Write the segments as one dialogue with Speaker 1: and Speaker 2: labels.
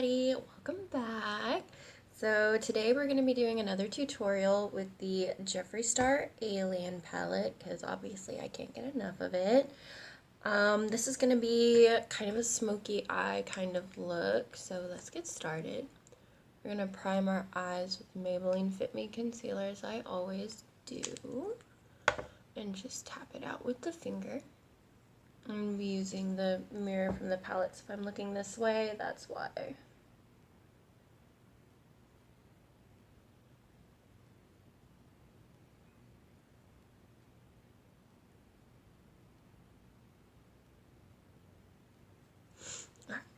Speaker 1: Welcome back. So today we're going to be doing another tutorial with the Jeffree Star Alien Palette because obviously I can't get enough of it. This is going to be kind of a smoky eye kind of look, so let's get started. We're going to prime our eyes with Maybelline Fit Me Concealer as I always do, and just tap it out with the finger. I'm going to be using the mirror from the palette, so if I'm looking this way, that's why.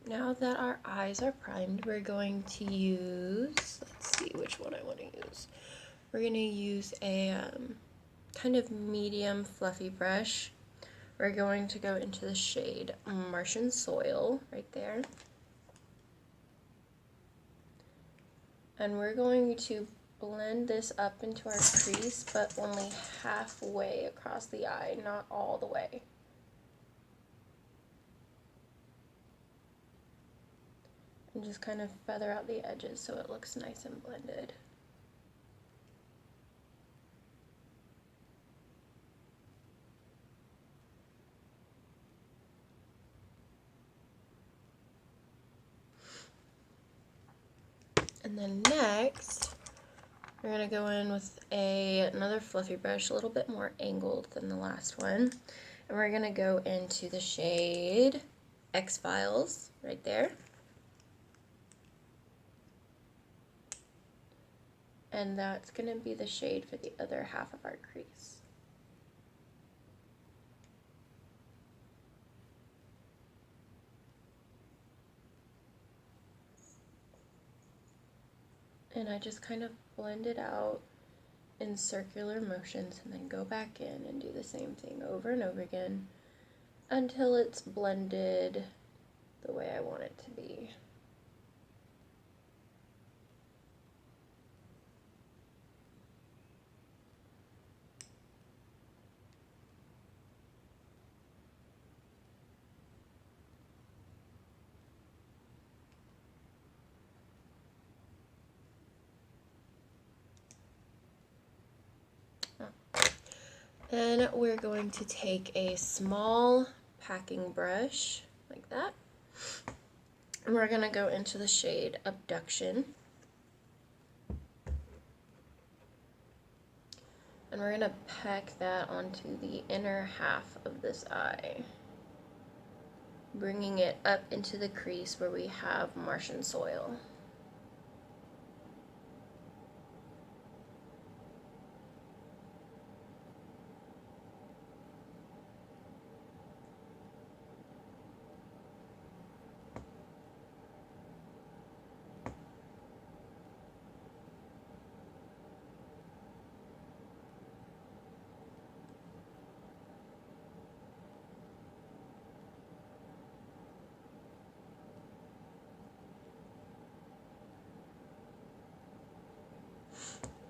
Speaker 1: Now that our eyes are primed, we're going to use, let's see which one I want to use. We're going to use a kind of medium fluffy brush. We're going to go into the shade Martian Soil right there. And we're going to blend this up into our crease, but only halfway across the eye, not all the way. And just kind of feather out the edges so it looks nice and blended. And then next, we're going to go in with another fluffy brush, a little bit more angled than the last one. And we're going to go into the shade X-Files right there. And that's going to be the shade for the other half of our crease. And I just kind of blend it out in circular motions and then go back in and do the same thing over and over again until it's blended the way I want it to be. Then we're going to take a small packing brush like that, and we're going to go into the shade Abduction. And we're going to pack that onto the inner half of this eye, bringing it up into the crease where we have Martian Soil.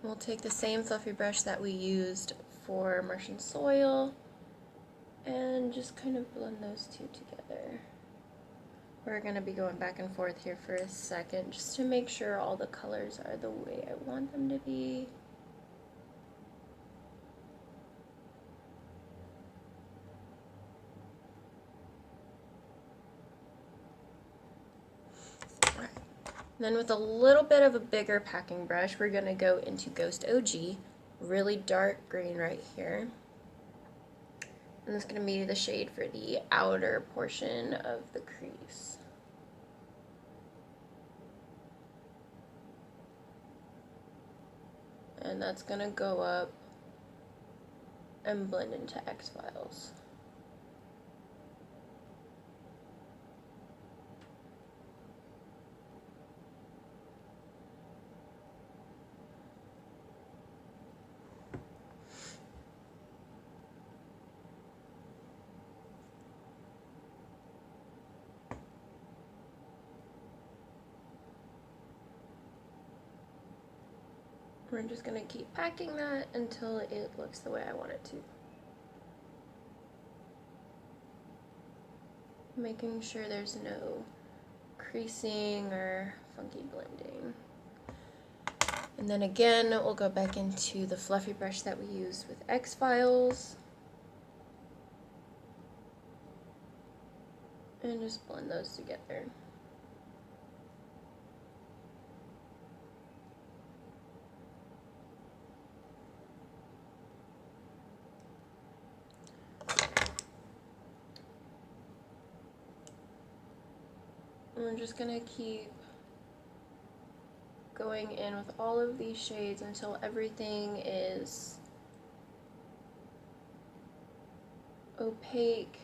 Speaker 1: We'll take the same fluffy brush that we used for Martian Soil and just kind of blend those two together. We're going to be going back and forth here for a second just to make sure all the colors are the way I want them to be. Then with a little bit of a bigger packing brush, we're going to go into Ghost OG, really dark green right here. And this is going to be the shade for the outer portion of the crease. . and that's gonna go up and blend into X-Files. We're just gonna keep packing that until it looks the way I want it to. Making sure there's no creasing or funky blending. And then again, we'll go back into the fluffy brush that we used with X-Files. And just blend those together. And we're just gonna keep going in with all of these shades until everything is opaque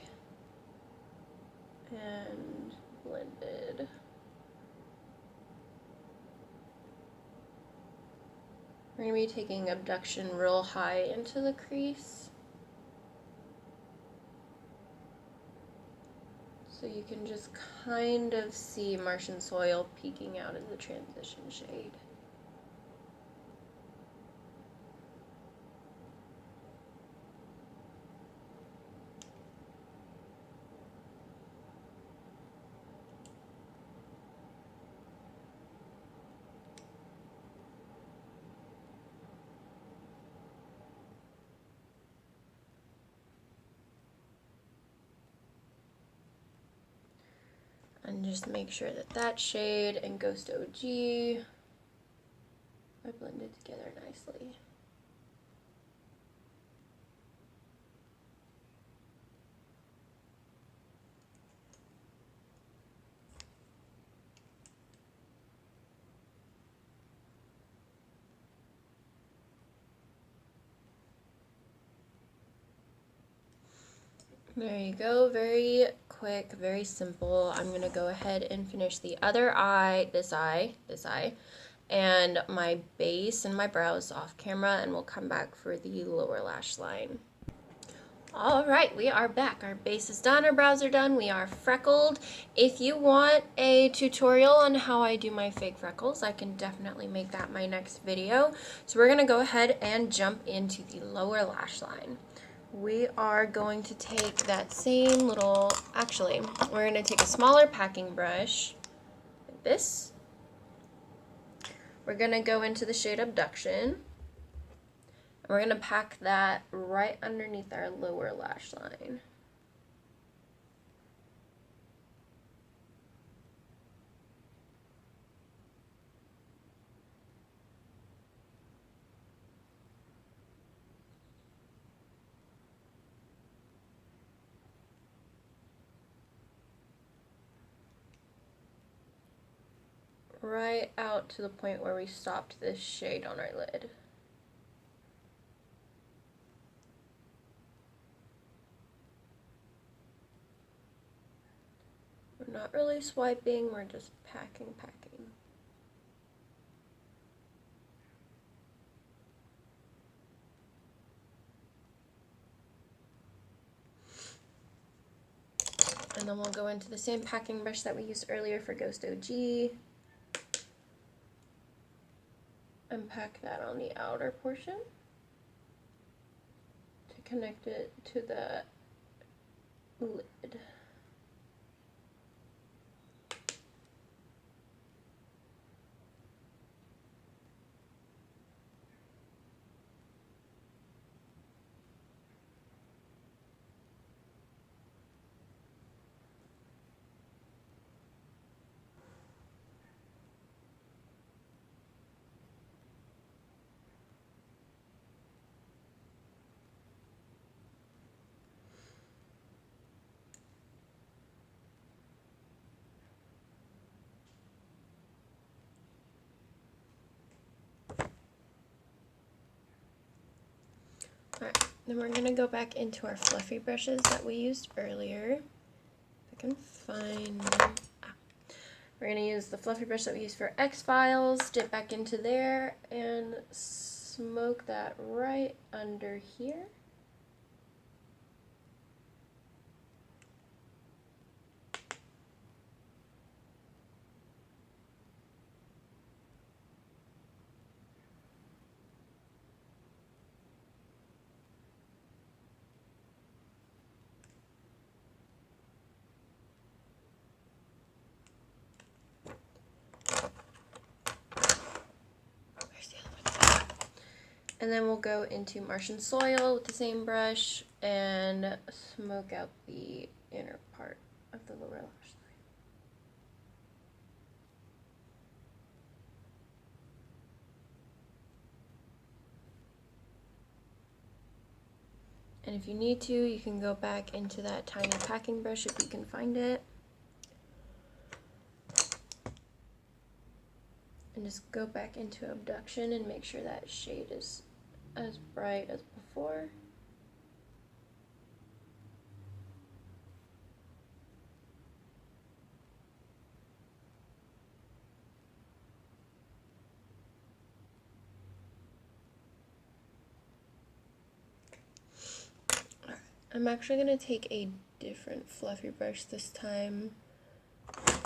Speaker 1: and blended. We're going to be taking abduction real high into the crease, so you can just kind of see Martian Soil peeking out as a transition shade. And just make sure that that shade and Ghost OG are blended together nicely. There you go, very quick, very simple. I'm gonna go ahead and finish the other eye, this eye, and my base and my brows off camera, and we'll come back for the lower lash line. All right, we are back. Our base is done, our brows are done, we are freckled. If you want a tutorial on how I do my fake freckles, I can definitely make that my next video. So we're gonna go ahead and jump into the lower lash line. We are going to take that same little, actually, we're going to take a smaller packing brush, like this. We're going to go into the shade Abduction, and we're going to pack that right underneath our lower lash line. Right out to the point where we stopped this shade on our lid. We're not really swiping, we're just packing. And then we'll go into the same packing brush that we used earlier for Ghost OG. And pack that on the outer portion to connect it to the lid. Alright, then we're going to go back into our fluffy brushes that we used earlier. If I can find them. We're going to use the fluffy brush that we used for X-Files, dip back into there, and smoke that right under here. And then we'll go into Martian Soil with the same brush and smoke out the inner part of the lower lash line. And if you need to, you can go back into that tiny packing brush if you can find it. And just go back into Abduction and make sure that shade is as bright as before. I'm actually going to take a different fluffy brush this time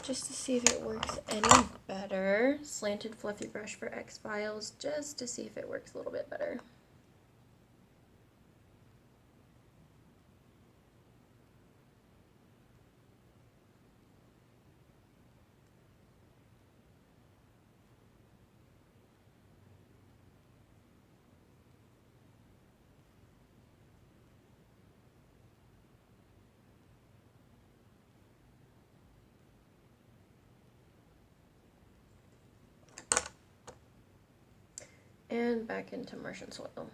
Speaker 1: just to see if it works any better. Slanted fluffy brush for X-Files, just to see if it works a little bit better. And back into Martian Soil.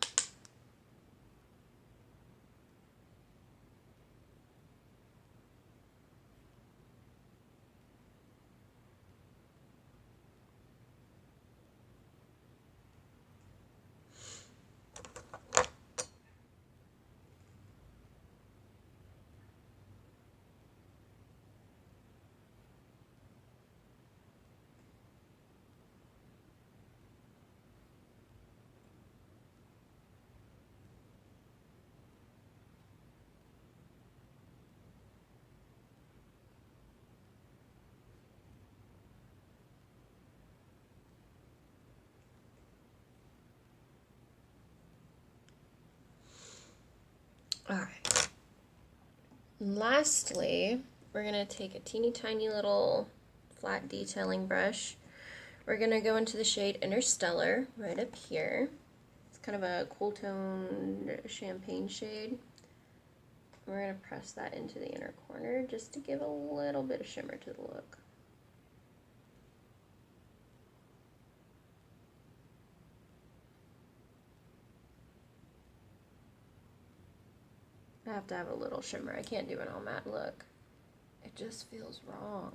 Speaker 1: Alright. Lastly, we're going to take a teeny tiny little flat detailing brush. We're going to go into the shade Interstellar right up here. It's kind of a cool toned champagne shade. We're going to press that into the inner corner just to give a little bit of shimmer to the look. I have to have a little shimmer. I can't do an all matte look. It just feels wrong.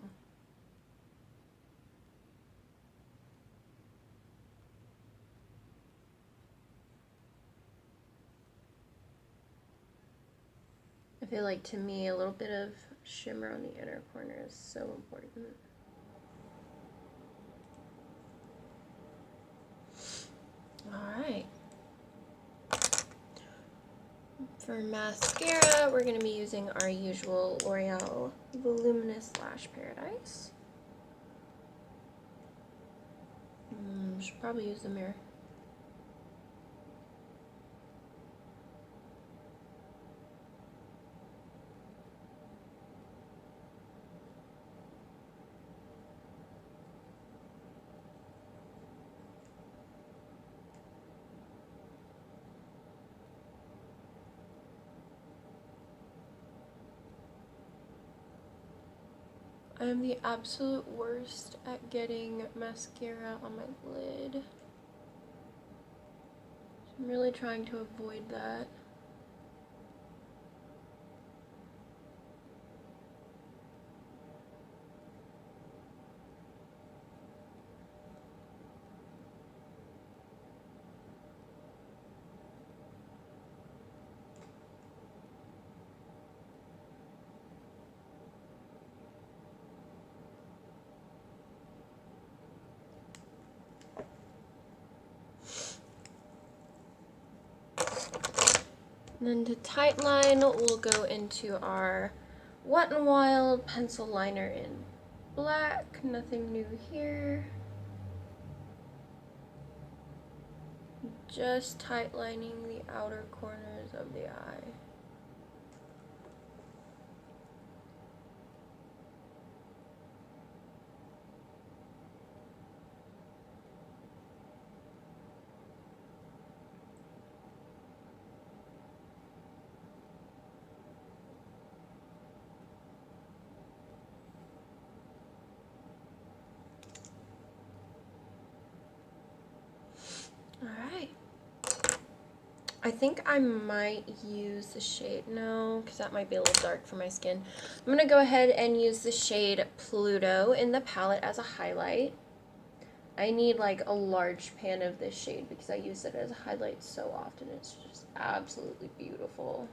Speaker 1: I feel like, to me, a little bit of shimmer on the inner corner is so important. Alright. For mascara, we're going to be using our usual L'Oreal Voluminous Lash Paradise. Should probably use the mirror. I am the absolute worst at getting mascara on my lid. I'm really trying to avoid that. And then to tightline, we'll go into our Wet n Wild pencil liner in black. Nothing new here. Just tightlining the outer corners of the eye. Alright. I think I might use the shade, no, because that might be a little dark for my skin. I'm going to go ahead and use the shade Pluto in the palette as a highlight. I need like a large pan of this shade because I use it as a highlight so often. It's just absolutely beautiful.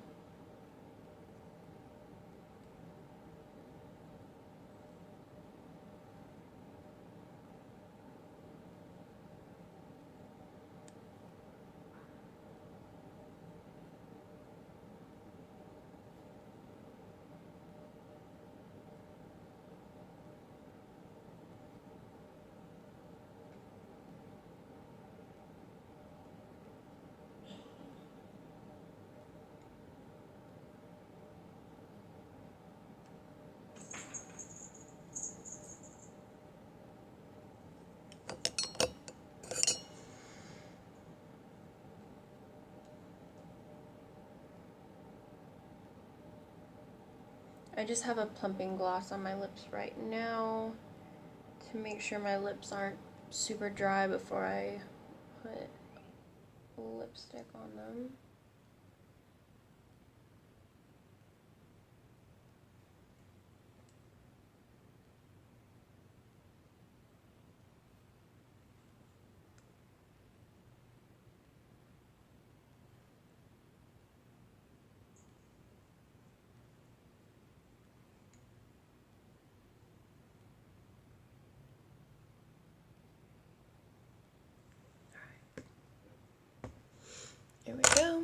Speaker 1: I just have a plumping gloss on my lips right now to make sure my lips aren't super dry before I put lipstick on them. There we go.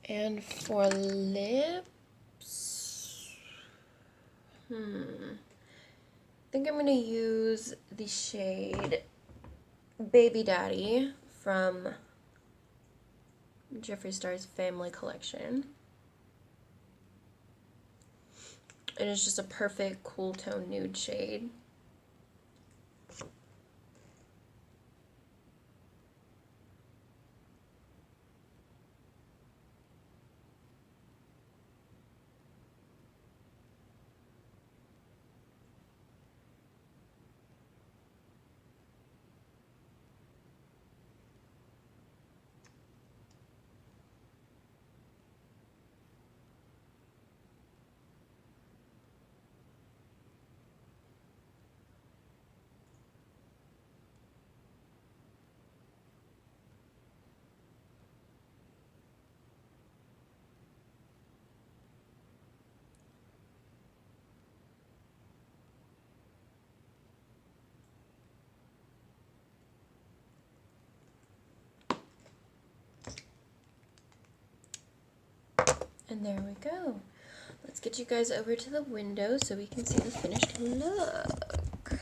Speaker 1: And for lips, I think I'm going to use the shade Baby Daddy from Jeffree Star's Family Collection. It is just a perfect cool tone nude shade. And there we go. Let's get you guys over to the window so we can see the finished look.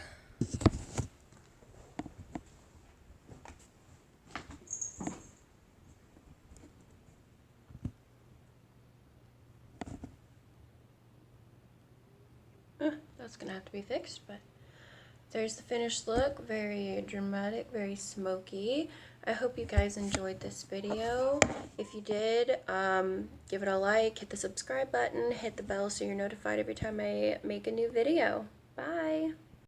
Speaker 1: That's gonna have to be fixed, but there's the finished look. Very dramatic, very smoky. I hope you guys enjoyed this video. If you did, give it a like, hit the subscribe button, hit the bell so you're notified every time I make a new video. Bye!